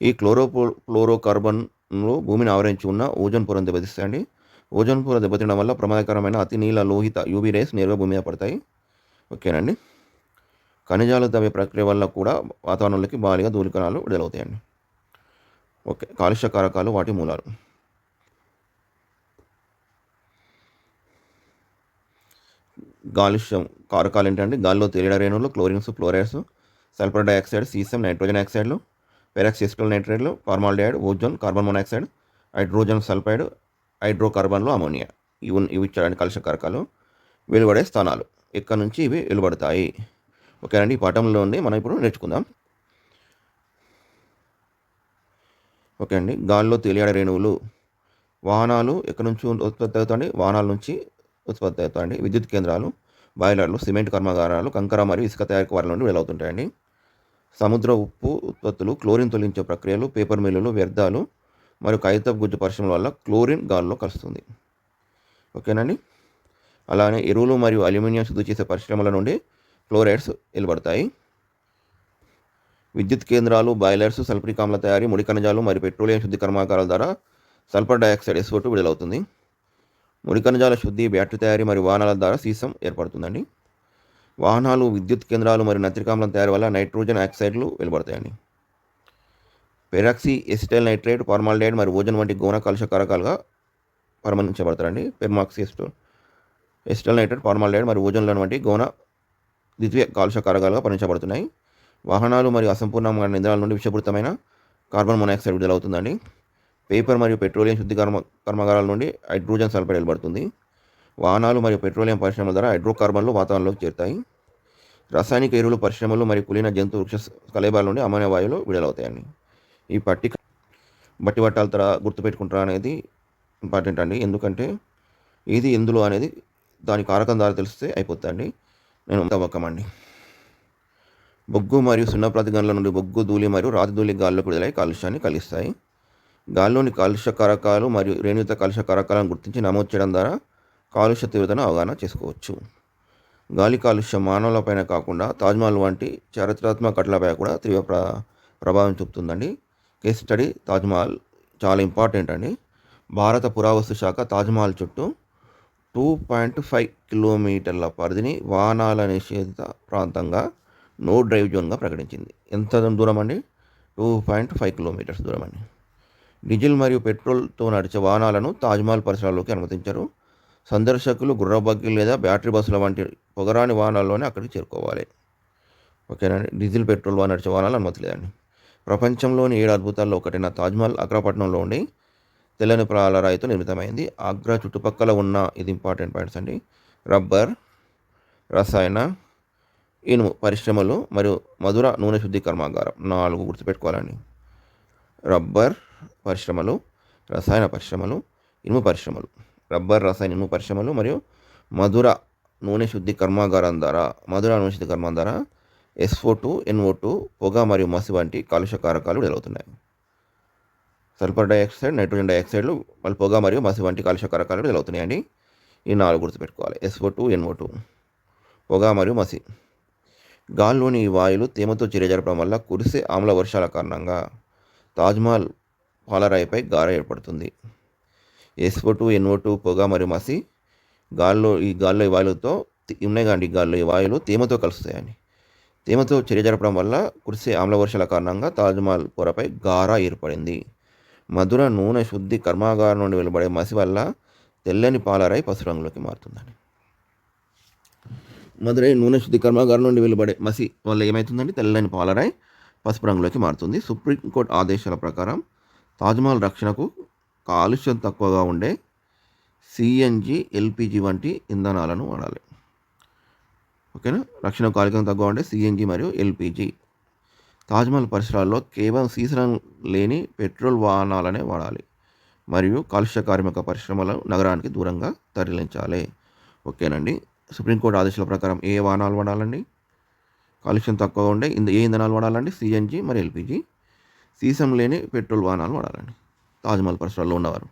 ఈ క్లోరోఫ్లోరోకార్బన్లు భూమిని ఆవరించి ఉన్న ఓజోన్ పొరను దెబ్బతీస్తాయండి. ఓజోన్ పొర దెబ్బతినడం వల్ల ప్రమాదకరమైన అతి నీల లోహిత UV రేస్ నేరుగా భూమి మీద పడతాయి. ఓకేనండి. ఖనిజాలు తవ్వే ప్రక్రియ వల్ల కూడా వాతావరణంలోకి భారీగా ధూళికణాలు విడుదలవుతాయండి. ఓకే, కాలుష్య కారకాలు, వాటి మూలాలు. కాలుష్యం కారకాలు ఏంటంటే గాలిలో తేలిన రేణువులు, క్లోరిన్స్, ఫ్లోరైడ్స్, సల్ఫర్ డయాక్సైడ్, సీసం, నైట్రోజన్ ఆక్సైడ్లు, పెరాక్సిస్టల్ నైట్రేట్లు, formaldehyde, ozone, carbon monoxide, hydrogen sulphide, హైడ్రోకార్బన్లు, అమోనియా. ఇవి ఇచ్చారండి కాలుష్య కారకాలు. వెలువడే స్థానాలు, ఎక్కడి నుంచి ఇవి వెలువడతాయి. ఓకేనండి, ఈ పాఠంలో ఉండి మనం ఇప్పుడు నేర్చుకుందాం. ఓకే అండి, గాలిలో తేలియాడే రేణువులు. వాహనాలు ఎక్కడి నుంచి ఉత్పత్తి అవుతాయండి? వాహనాల నుంచి ఉత్పత్తి అవుతాయండి. విద్యుత్ కేంద్రాలు, బాయిలర్లు, సిమెంట్ కర్మాగారాలు, కంకర మరియు ఇసుక తయారీ వారి నుండి వెలువడుతుంటాయండి. సముద్ర ఉప్పు ఉత్పత్తులు, క్లోరిన్ తొలగించే ప్రక్రియలు, పేపర్ మిల్లులు, వ్యర్థాలు మరియు కాగితపు గుజ్జు పరిశ్రమల వల్ల క్లోరిన్ గాలిలో కలుస్తుంది. ఓకేనండి. అలానే ఎరువులు మరియు అల్యూమినియం శుద్ధి చేసే పరిశ్రమల నుండి ఫ్లోరైడ్స్ వెలువడతాయి. విద్యుత్ కేంద్రాలు, బాయిలర్స్, సల్ఫ్యూరిక్ ఆమ్ల తయారీ, ముడి ఖనిజాలు మరియు పెట్రోలియం శుద్ధి కర్మాగారాల ద్వారా సల్ఫర్ డయాక్సైడ్ SO2 విడుదలవుతుంది. ముడి ఖనిజాల శుద్ధి, బ్యాటరీ తయారీ మరియు వాహనాల ద్వారా సీసం ఏర్పడుతుందండి. వాహనాలు, విద్యుత్ కేంద్రాలు మరియు నత్రికామ్లం తయారీ వల్ల నైట్రోజన్ ఆక్సైడ్లు వెలువడతాయండి. పెరాక్సీ ఎసిటైల్ నైట్రేట్, ఫార్మాల్డిహైడ్ మరియు ఓజోన్ వంటి గౌణ కాలుష్య కారకాలుగా పరిగణించబడతారండి. పెర్మాక్సీ ఎసిటైల్ నైట్రేట్, ఫార్మాల్డిహైడ్ మరియు ఓజోన్ వంటి గౌణ ద్వితీయ కాలుష్య కారకాలుగా పరిగణించబడుతున్నాయి. వాహనాలు మరియు అసంపూర్ణమైన ఇంధనాల నుండి విషపూరితమైన కార్బన్ మోనాక్సైడ్ విడుదలవుతుందండి. పేపర్ మరియు పెట్రోలియం శుద్ధి కర్మాగారాల నుండి హైడ్రోజన్ సల్ఫైడ్ వెలువడుతుంది. వాహనాలు మరియు పెట్రోలియం పరిశ్రమల ద్వారా హైడ్రోకార్బన్లు వాతావరణంలోకి చేరుతాయి. రసాయనిక ఎరువులు పరిశ్రమలు మరియు కులిన జంతు వృక్ష కలేబాల నుండి అమోనియా వాయువులు విడుదలవుతాయండి. ఈ పట్టిక బట్టి పట్టాల తర గుర్తుపెట్టుకుంటారా అనేది ఇంపార్టెంట్ అండి. ఎందుకంటే ఇది ఎందులో అనేది దాని కారకం ద్వారా తెలిస్తే అయిపోతుందండి. నేను తవ్వకమండి. బొగ్గు మరియు సున్నప్రాతి గనుల నుండి బొగ్గు, ధూళి మరియు రాతి ధూళి గాల్లోకి విడుదలై కాలుష్యాన్ని కలిగిస్తాయి. గాల్లోని కాలుష్య కారకాలు మరియు రేణుయుత కాలుష్య కారకాలను గుర్తించి నమోదు చేయడం ద్వారా కాలుష్య తీవ్రతను అవగాహన చేసుకోవచ్చు. గాలి కాలుష్యం మానవులపైన కాకుండా తాజ్మహల్ వంటి చారిత్రాత్మక కట్టలపై కూడా తీవ్ర ప్రభావం చూపుతుందండి. కేస్ స్టడీ తాజ్మహల్ చాలా ఇంపార్టెంట్ అండి. భారత పురావస్తు శాఖ తాజ్మహల్ చుట్టూ 2.5 కిలోమీటర్ల పరిధిని వాహనాల నిషేధిత ప్రాంతంగా నో డ్రైవ్ జోన్గా ప్రకటించింది. ఎంత దూరం అండి? 2.5 కిలోమీటర్స్ దూరం అండి. డీజిల్ మరియు పెట్రోల్తో నడిచే వాహనాలను తాజ్మహల్ పరిసరాల్లోకి అనుమతించరు. సందర్శకులు గుర్రబగ్గి లేదా బ్యాటరీ బస్సుల వంటి పొగరాని వాహనాల్లోనే అక్కడికి చేరుకోవాలి. ఓకేనండి. డీజిల్ పెట్రోల్ నడిచే వాహనాలు అనుమతి లేదండి. ప్రపంచంలోని 7 అద్భుతాల్లో ఒకటైన తాజ్మహల్ ఆగ్రాపట్నంలో ఉండి తెల్లని పాలరాయితో నిర్మితమైంది. ఆగ్రా చుట్టుపక్కల ఉన్న ఇది ఇంపార్టెంట్ పాయింట్స్ అండి. రబ్బర్, రసాయన, ఇనుము పరిశ్రమలు మరియు మధుర నూనె శుద్ధి కర్మాగారం 4 గుర్తుపెట్టుకోవాలండి. రబ్బర్ పరిశ్రమలు, రసాయన పరిశ్రమలు, ఇనుము పరిశ్రమలు. రబ్బర్, రసాయన, ఇనుము పరిశ్రమలు మరియు మధుర నూనె శుద్ధి కర్మాగారం ద్వారా SO2, NO2, పొగ మరియు మసి వంటి కాలుష్య కారకాలు విడుదలవుతున్నాయి. సల్ఫర్ డైఆక్సైడ్, నైట్రోజన్ డైఆక్సైడ్లు, మళ్ళీ పొగ మరియు మసి వంటి కాలుష్య కారకాలు విడుదలవుతున్నాయండి. ఈ 4 గుర్తుపెట్టుకోవాలి. SO2, NO2, పొగ మరియు మసి. గాల్లోని ఈ వాయువులు తేమతో చర్య జరపడం వల్ల కురిసే ఆమ్ల వర్షాల కారణంగా తాజ్మహల్ పాలరాయిపై గార ఏర్పడుతుంది. SO2, NO2, పొగ మరియు మసి గాల్లో ఈ వాయువులతో ఉన్నాయి కానీ గాల్లో ఈ వాయువులు తేమతో కలుస్తాయండి. తేమతో చర్య జరపడం వల్ల కురిసే ఆమ్ల వర్షాల కారణంగా తాజ్మహల్ పొరపై గార ఏర్పడింది. మధుర నూనె శుద్ధి కర్మాగారం నుండి వెలువడే మసి వల్ల తెల్లని పాలరాయి పసుపు రంగులోకి మారుతుందండి. మధురై నూనె శుద్ధి కర్మాగారం నుండి వెలువడే మసి వల్ల ఏమవుతుందండి? తెల్లని పాలరాయి పసుపు రంగులోకి మారుతుంది. సుప్రీంకోర్టు ఆదేశాల ప్రకారం తాజ్మహల్ రక్షణకు కాలుష్యం తక్కువగా ఉండే CNG, LPG వంటి ఇంధనాలను వాడాలి. ఓకేనా? రక్షణ కాలుష్యం తక్కువ ఉండే CNG మరియు LPG. తాజ్మహల్ పరిసరాల్లో కేవలం సీసనం లేని పెట్రోల్ వాహనాలనే వాడాలి మరియు కాలుష్య కార్మిక పరిశ్రమలు నగరానికి దూరంగా తరలించాలి. ఓకేనండి. సుప్రీంకోర్టు ఆదేశాల ప్రకారం ఏ వాహనాలు వాడాలండి? కాలుష్యం తక్కువగా ఉండే ఏ ఇంధనాలు వాడాలండి? CNG మరి LPG. సీసం లేని పెట్రోల్ వాహనాలు వాడాలండి తాజ్మహల్ పరిసరాల్లో ఉన్నవారు.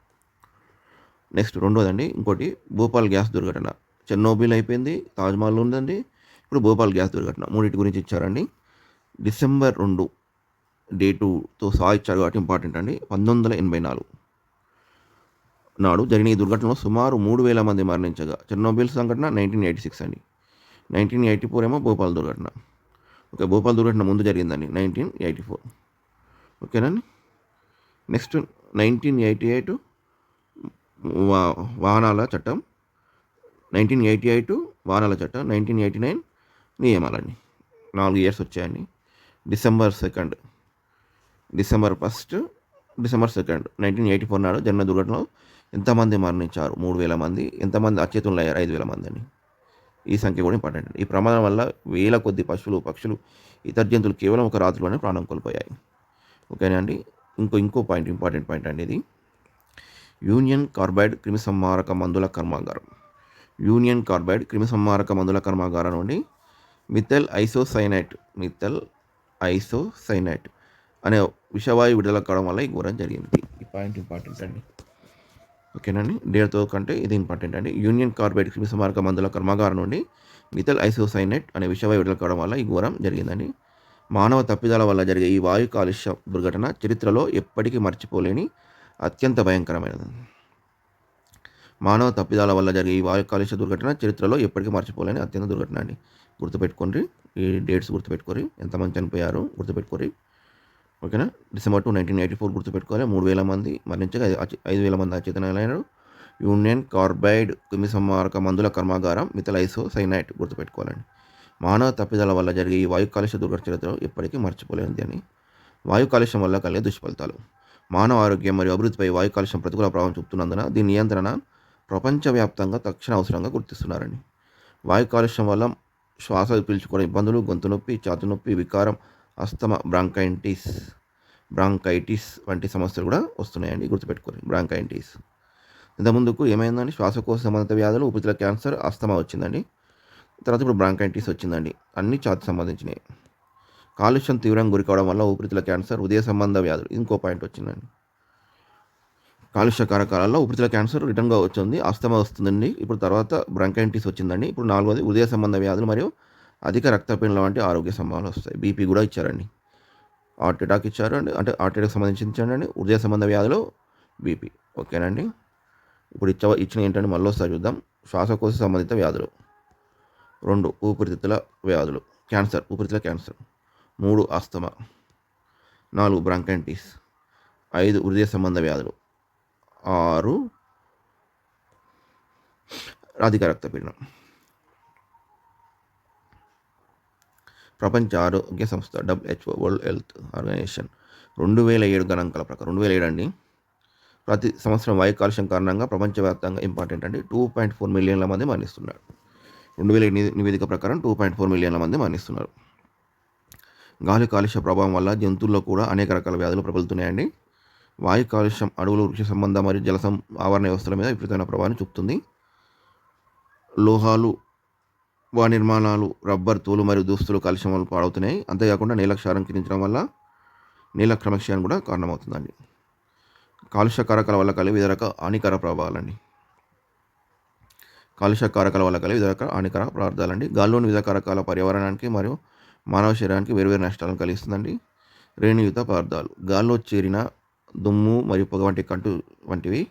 నెక్స్ట్ రెండోదండి, ఇంకోటి భోపాల్ గ్యాస్ దుర్ఘటన. చెర్నోబిల్ అయిపోయింది, తాజ్మహల్ ఉందండి, ఇప్పుడు భోపాల్ గ్యాస్ దుర్ఘటన. మూడింటి గురించి ఇచ్చారండి. డిసెంబర్ 2 డేటుతో సహా ఇచ్చారు కాబట్టి ఇంపార్టెంట్ అండి. 1984 నాడు జరిగిన ఈ దుర్ఘటనలో సుమారు 3,000 మంది మరణించగా చెర్నోబిల్ సంఘటన 1986 అండి. 1984 ఏమో భోపాల్ దుర్ఘటన. ఓకే, భోపాల్ దుర్ఘటన ముందు జరిగిందండి 1984. ఓకేనండి. నెక్స్ట్ 1988 వాహనాల చట్టం, 1988 వాహనాల చట్టం, 1989 నియమాలండి. 4 ఇయర్స్ వచ్చాయండి. డిసెంబర్ 1, 1984 నాడు జరిగిన దుర్ఘటనలో ఎంతమంది మరణించారు? 3,000 మంది. ఎంతమంది అచేతులు అయ్యారు? 5,000 మంది అండి. ఈ సంఖ్య కూడా ఇంపార్టెంట్. ఈ ప్రమాదం వల్ల వేల కొద్ది పశువులు, పక్షులు, ఇతర జంతువులు కేవలం ఒక రాత్రిలోనే ప్రాణం కోల్పోయాయి. ఓకేనా అండి. ఇంకో పాయింట్, ఇంపార్టెంట్ పాయింట్ అండి ఇది. యూనియన్ కార్బైడ్ క్రిమిసంహారక మందుల కర్మాగారం. యూనియన్ కార్బైడ్ క్రిమిసంహారక మందుల కర్మాగారం నుండి మిథైల్ ఐసోసైనైట్ అనే విషవాయు విడుదల కావడం వల్ల ఈ ఘోరం జరిగింది. ఈ పాయింట్ ఇంపార్టెంట్ అండి. ఓకేనండి. డేట్తో కంటే ఇది ఇంపార్టెంట్ అండి. యూనియన్ కార్బైడ్ క్రిమిసంహారక మందుల కర్మాగారం నుండి మిథైల్ ఐసోసైనైట్ అనే విషవాయు విడుదల కావడం వల్ల ఈ ఘోరం జరిగిందండి. మానవ తప్పిదాల వల్ల జరిగే ఈ వాయు కాలుష్య దుర్ఘటన చరిత్రలో ఎప్పటికీ మర్చిపోలేని అత్యంత భయంకరమైనది. మానవ తప్పిదాల వల్ల జరిగే ఈ వాయు కాలుష్య దుర్ఘటన చరిత్రలో ఎప్పటికీ మర్చిపోలేని అత్యంత దుర్ఘటన అండి. గుర్తుపెట్టుకోండి, ఈ డేట్స్ గుర్తుపెట్టుకోరి, ఎంతమంది చనిపోయారు గుర్తుపెట్టుకోరి. ఓకేనా. డిసెంబర్ 2, 1984 గుర్తుపెట్టుకోవాలి. 3,000 మంది మరణించగా 5,000 మంది అచేతనులైనారు. యూనియన్ కార్బైడ్ క్రిమిసంహారక మందుల కర్మాగారం మిథైల్ఐసోసైనైట్ గుర్తుపెట్టుకోవాలండి. మానవ తప్పిదాల వల్ల జరిగే ఈ వాయు కాలుష్య దుర్ఘట చరిత్రలో ఎప్పటికీ మర్చిపోలేనిది అని. వాయు కాలుష్యం వల్ల కలిగే దుష్ఫలితాలు. మానవ ఆరోగ్యం మరియు అభివృద్ధిపై వాయు కాలుష్యం ప్రతికూల ప్రభావం చూపుతున్నందున దీని నియంత్రణ ప్రపంచవ్యాప్తంగా తక్షణ అవసరంగా గుర్తిస్తున్నారండి. వాయు కాలుష్యం వల్ల శ్వాస పీల్చుకోవడం ఇబ్బందులు, గొంతు నొప్పి, ఛాతీ నొప్పి, వికారం, అస్తమా, బ్రాంకైటిస్ వంటి సమస్యలు కూడా వస్తున్నాయండి. గుర్తుపెట్టుకోండి, బ్రాంకైటిస్. ఇంతకుముందుకు ఏమైందండి, శ్వాసకోశ సంబంధిత వ్యాధులు, ఊపిరితిత్తుల క్యాన్సర్, అస్తమా వచ్చిందండి. తర్వాత ఇప్పుడు బ్రాంకైటిస్ వచ్చిందండి. అన్ని ఛాతీ సంబంధించినవి. కాలుష్యం తీవ్రంగా గురికావడం వల్ల ఊపిరితిత్తుల క్యాన్సర్, హృదయ సంబంధ వ్యాధులు, ఇంకో పాయింట్ వచ్చిందండి. కాలుష్య కారకాలలో ఊపిరితిత్తుల క్యాన్సర్ రిటర్న్గా వచ్చింది, అస్తమా వస్తుందండి. ఇప్పుడు తర్వాత బ్రాంకైటిస్ వచ్చిందండి. ఇప్పుడు 4వది హృదయ సంబంధ వ్యాధులు మరియు అధిక రక్తపీడన వంటి ఆరోగ్య సమస్యలు వస్తాయి. బీపీ కూడా ఇచ్చారండి, హార్ట్ అటాక్ ఇచ్చారు అండి, అంటే హార్ట్ అటాక్ సంబంధించిందండి, హృదయ సంబంధ వ్యాధులు, బీపీ. ఓకేనండి. ఇప్పుడు ఇచ్చిన ఏంటంటే మళ్ళీ ఒకసారి చూద్దాం. శ్వాసకోశ సంబంధిత వ్యాధులు, 2 ఊపిరితిత్తుల వ్యాధులు, క్యాన్సర్, ఊపిరితిత్తుల క్యాన్సర్, 3 ఆస్తమా, 4 బ్రాంకైటిస్, 5 హృదయ సంబంధ వ్యాధులు, 6 అధిక రక్తపీడనం. ప్రపంచ ఆరోగ్య సంస్థ WHO, వరల్డ్ హెల్త్ ఆర్గనైజేషన్ 2007 గణాంకాల ప్రకారం, 2007 అండి, ప్రతి సంవత్సరం వాయు కాలుష్యం కారణంగా ప్రపంచవ్యాప్తంగా ఇంపార్టెంట్ అండి 2.4 మిలియన్ల మంది మరణిస్తున్నారు. 2007 నివేదిక ప్రకారం 2.4 మిలియన్ల మంది మరణిస్తున్నారు. గాలి కాలుష్య ప్రభావం వల్ల జంతువుల్లో కూడా అనేక రకాల వ్యాధులు ప్రబలుతున్నాయండి. వాయు కాలుష్యం అడవులు, వృక్ష సంబంధ మరియు జల ఆవరణ వ్యవస్థల మీద విపరీతమైన ప్రభావాన్ని చూపుతుంది. లోహాలు, నిర్మాణాలు, రబ్బర్, తోలు మరియు దుస్తులు కాలుష్యం వల్ల పాడవుతున్నాయి. అంతేకాకుండా నేల క్షారం కిరించడం వల్ల నేల క్రమక్షయానికి కూడా కారణమవుతుందండి. కాలుష్య కారకాల వల్ల కలిగే వివిధ రకాల హానికర ప్రభావాలండి. కాలుష్య కారకాల వల్ల కలిగే వివిధ రకాల హానికర పదార్థాలండి. గాల్లోని వివిధ కారకాల పర్యావరణానికి మరియు మానవ శరీరానికి వేరువేరు నష్టాలను కలిగిస్తుందండి. రేణుయుత పదార్థాలు, గాల్లో చేరిన దుమ్ము మరియు పొగ వంటివి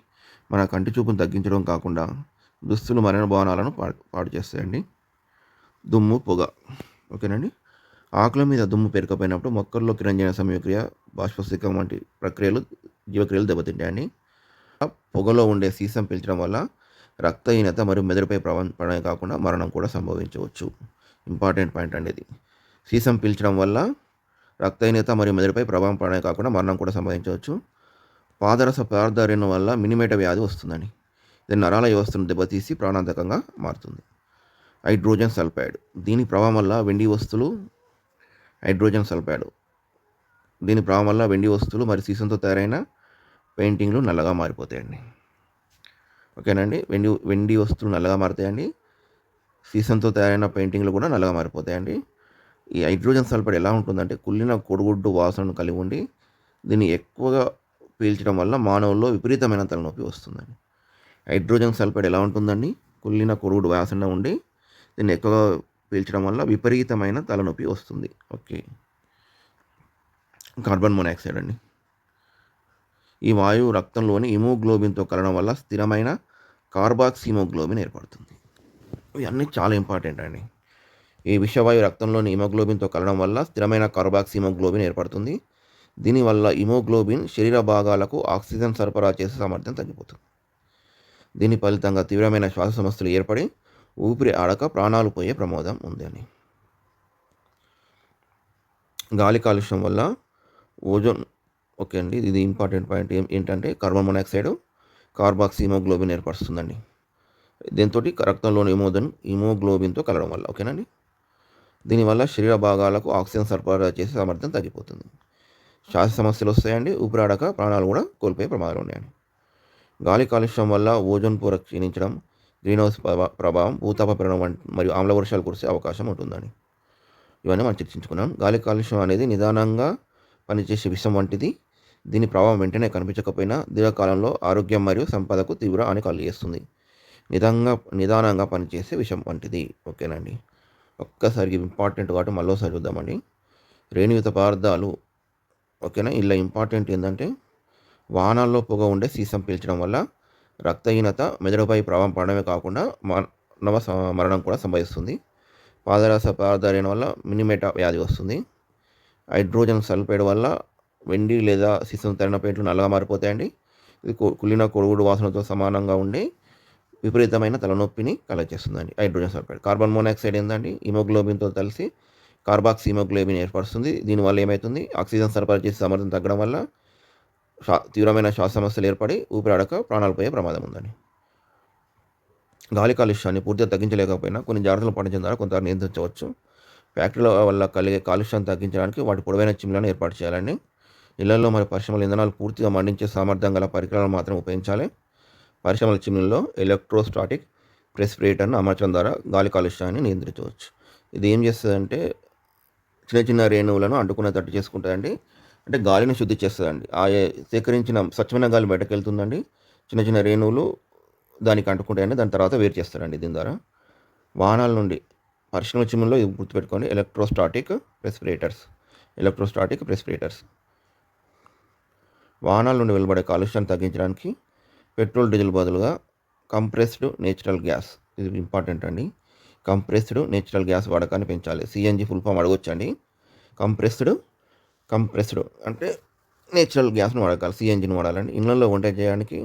మన కంటి చూపును తగ్గించడం కాకుండా దుస్తులు మరణ భవనాలను పాడు చేస్తాయండి. దుమ్ము, పొగ. ఓకేనండి. ఆకుల మీద దుమ్ము పేరుకపోయినప్పుడు మొక్కల్లో కిరణజన్య సమయక్రియ, బాష్పశీకం వంటి ప్రక్రియలు, జీవక్రియలు దెబ్బతింటాయండి. పొగలో ఉండే సీసం పీల్చడం వల్ల రక్తహీనత మరియు మెదడుపై ప్రభావం పడమే కాకుండా మరణం కూడా సంభవించవచ్చు. ఇంపార్టెంట్ పాయింట్ అండి ఇది. సీసం పీల్చడం వల్ల రక్తహీనత మరియు మెదడుపై ప్రభావం పడమే కాకుండా మరణం కూడా సంభవించవచ్చు. పాదరస పదార్థారణ్యం వల్ల మినిమేట వ్యాధి వస్తుందండి. ఇది నరాల వ్యవస్థను దెబ్బతీసి ప్రాణాంతకంగా మారుతుంది. హైడ్రోజన్ సల్ఫైడ్, దీని ప్రభావం వల్ల వెండి వస్తువులు మరియు సీసంతో తయారైన పెయింటింగ్లు నల్లగా మారిపోతాయండి. ఓకేనండి. వెండి వస్తువులు నల్లగా మారుతాయండి, సీసంతో తయారైన పెయింటింగ్లు కూడా నల్లగా మారిపోతాయండి. ఈ హైడ్రోజన్ సల్ఫైడ్ ఎలా ఉంటుందంటే కుళ్ళిన కోడిగుడ్డు వాసనను కలిగి ఉండి దీన్ని ఎక్కువగా పీల్చడం వల్ల మానవుల్లో విపరీతమైన తలనొప్పి వస్తుందండి. హైడ్రోజన్ సల్ఫైడ్ ఎలా ఉంటుందండి, కుళ్ళిన కోడిగుడ్డు వాసన ఉండి దీన్ని ఎక్కువగా పీల్చడం వల్ల విపరీతమైన తలనొప్పి వస్తుంది. ఓకే. కార్బన్ మోనాక్సైడ్ అండి, ఈ వాయువు రక్తంలోని హిమోగ్లోబిన్తో కలవడం వల్ల స్థిరమైన కార్బాక్సిమోగ్లోబిన్ ఏర్పడుతుంది. ఇవన్నీ చాలా ఇంపార్టెంట్ అండి. ఈ విషవాయు రక్తంలోని హిమోగ్లోబిన్తో కలవడం వల్ల స్థిరమైన కార్బాక్సిమోగ్లోబిన్ ఏర్పడుతుంది. దీనివల్ల హిమోగ్లోబిన్ శరీర భాగాలకు ఆక్సిజన్ సరఫరా చేసే సామర్థ్యం తగ్గిపోతుంది. దీని ఫలితంగా తీవ్రమైన శ్వాస సమస్యలు ఏర్పడి ఊపిరి ఆడక ప్రాణాలు పోయే ప్రమాదం ఉందని. గాలి కాలుష్యం వల్ల ఓజోన్, ఓకే అండి, ఇది ఇంపార్టెంట్ పాయింట్ ఏంటంటే కార్బన్ మోనాక్సైడ్ కార్బాక్సిమోగ్లోబిన్ ఏర్పరుస్తుందండి. దీంతో రక్తంలోని హిమోగ్లోబిన్తో కలవడం వల్ల. ఓకేనండి. దీనివల్ల శరీర భాగాలకు ఆక్సిజన్ సరఫరా చేసే సామర్థ్యం తగ్గిపోతుంది. శ్వాస సమస్యలు వస్తాయండి, ఊపిరాడక ప్రాణాలు కూడా కోల్పోయే ప్రమాదాలు ఉన్నాయండి. గాలి కాలుష్యం వల్ల ఓజోన్ పొర క్షీణించడం, గ్రీన్ హౌస్ ప్రభావం, భూతాప పీడనం మరియు ఆమ్ల వర్షాలు కురిసే అవకాశం ఉంటుందండి. ఇవన్నీ మనం చర్చించుకున్నాం. గాలి కాలుష్యం అనేది నిదానంగా పనిచేసే విషం వంటిది. దీని ప్రభావం వెంటనే కనిపించకపోయినా దీర్ఘకాలంలో ఆరోగ్యం మరియు సంపదకు తీవ్ర హాని కలిగిస్తుంది. నిదానంగా పనిచేసే విషం వంటిది. ఓకేనండి. ఒక్కసారి ఇంపార్టెంట్ కాబట్టి మళ్ళీ ఒకసారి చూద్దామండి. రేణుయుత పదార్థాలు, ఓకేనా. ఇలా ఇంపార్టెంట్ ఏంటంటే వాహనాల్లో పొగ ఉండే సీసం పీల్చడం వల్ల రక్తహీనత, మెదడుపై ప్రభావం పడడమే కాకుండా మరణం కూడా సంభవిస్తుంది. పాదరస పదార్థాల వల్ల మినిమేట వ్యాధి వస్తుంది. హైడ్రోజన్ సల్ఫైడ్ వల్ల వెండి లేదా సీసం తడిన పెయింట్లు నల్లగా మారిపోతాయండి. ఇది కుళ్ళిన కొడుగుడు వాసనతో సమానంగా ఉండి విపరీతమైన తలనొప్పిని కలగజేస్తుందండి. Hydrogen sulphide. కార్బన్ మోనాక్సైడ్ ఏందండి హిమోగ్లోబిన్‌తో కలిసి కార్బాక్సీ హిమోగ్లోబిన్ ఏర్పరుస్తుంది. దీనివల్ల ఏమైతుంది ఆక్సిజన్ సరఫరా చేసే సామర్థ్యం తగ్గడం వల్ల తీవ్రమైన శ్వాస సమస్యలు ఏర్పడి ఊపిరాడక ప్రాణాలు పోయే ప్రమాదం ఉందండి. గాలి కాలుష్యాన్ని పూర్తిగా తగ్గించలేకపోయినా కొన్ని జాగ్రత్తలు పాటించడం ద్వారా కొంత నియంత్రించవచ్చు. ఫ్యాక్టరీల వల్ల కలిగే కాలుష్యాన్ని తగ్గించడానికి వాటి పొడవైన చిమ్లను ఏర్పాటు చేయాలండి. ఇళ్లలో మరియు పరిశ్రమల ఇంధనాలు పూర్తిగా మండించే సామర్థ్యం గల పరికరాలను మాత్రం ఉపయోగించాలి. పరిశ్రమల చిమ్నుల్లో ఎలక్ట్రోస్టాటిక్ ప్రెసిపిరేటర్ను అమర్చడం ద్వారా గాలి కాలుష్యాన్ని నియంత్రించవచ్చు. ఇది ఏం చేస్తుందంటే చిన్న చిన్న రేణువులను అంటుకునేటట్టు చేసుకుంటుందండి. అంటే గాలిని శుద్ధి చేస్తుందండి. ఆ సేకరించిన స్వచ్ఛమైన గాలి బయటకు వెళ్తుందండి. చిన్న చిన్న రేణువులు దానికి అంటుకుంటాయండి. దాని తర్వాత వేరు చేస్తారండి దీని ద్వారా. వాహనాల నుండి పరిశ్రమ చిమ్ముల్లో ఇది గుర్తుపెట్టుకోండి ఎలక్ట్రోస్టాటిక్ ప్రెసిపిరేటర్స్. వాహనాల నుండి వెలువడే కాలుష్యాన్ని తగ్గించడానికి పెట్రోల్ డీజిల్ బదులుగా కంప్రెస్డ్ నేచురల్ గ్యాస్, ఇది ఇంపార్టెంట్ అండి. కంప్రెస్డ్ నేచురల్ గ్యాస్ వాడకాన్ని పెంచాలి. సిఎన్జి ఫుల్ ఫామ్ అడగొచ్చండి. కంప్రెస్డ్ అంటే నేచురల్ గ్యాస్ను వాడాలి, సిఎన్జిని వాడాలండి. ఇళ్లలో వంట చేయడానికి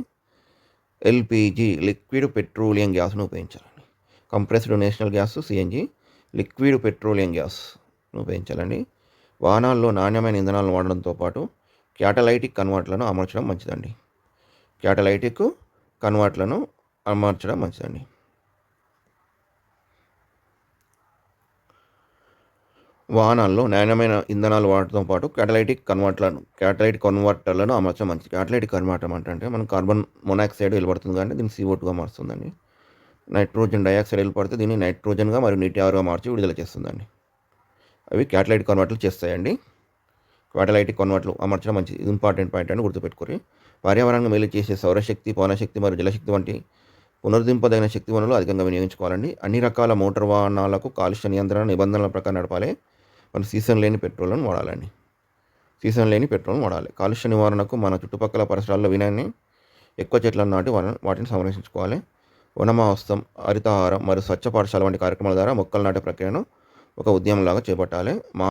ఎల్పిజి లిక్విడ్ పెట్రోలియం గ్యాస్ను ఉపయోగించాలండి. Compressed natural gas CNG liquid petroleum గ్యాస్ను ఉపయోగించాలండి. వాహనాల్లో నాణ్యమైన ఇంధనాలను వాడడంతో పాటు క్యాటలైటిక్ కన్వర్టర్లను అమర్చడం మంచిదండి. వాహనాల్లో నాణ్యమైన ఇంధనాలు వాడటంతో పాటు క్యాటలైటిక్ కన్వర్టర్లను అమర్చడం మంచిది. క్యాటలైటిక్ కన్వర్టర్ అంటే మనం కార్బన్ మొనాక్సైడ్ వెలువడుతుంది కానీ దీన్ని CO2గా మారుస్తుందండి. నైట్రోజన్ డయాక్సైడ్ వెలువడితే దీన్ని నైట్రోజన్గా మరియు నీటి ఆవిరిగా మార్చి విడుదల చేస్తుందండి. అవి క్యాటలైటిక్ కన్వర్టర్లు చేస్తాయండి. క్యాటలైటిక్ కన్వర్టర్లు అమర్చడం మంచిది. ఇది ఇంపార్టెంట్ పాయింట్ అని గుర్తుపెట్టుకోరి. పర్యావరణాన్ని మేలు చేసే సౌరశక్తి, పవనశక్తి మరియు జలశక్తి వంటి పునరుద్ధరింపదగిన శక్తి వనరులు అధికంగా వినియోగించుకోవాలండి. అన్ని రకాల మోటార్ వాహనాలకు కాలుష్య నియంత్రణ నిబంధనల ప్రకారం నడపాలి. మనం సీసం లేని పెట్రోల్ను వాడాలి. కాలుష్య నివారణకు మన చుట్టుపక్కల పరిసరాల్లో వినాన్ని ఎక్కువ చెట్లను నాటి వాటిని సంరక్షించుకోవాలి. వనమహోత్సవం, హరితహారం మరియు స్వచ్ఛ పాఠశాల వంటి కార్యక్రమాల ద్వారా మొక్కలు నాటే ప్రక్రియను ఒక ఉద్యమంలాగా చేపట్టాలి.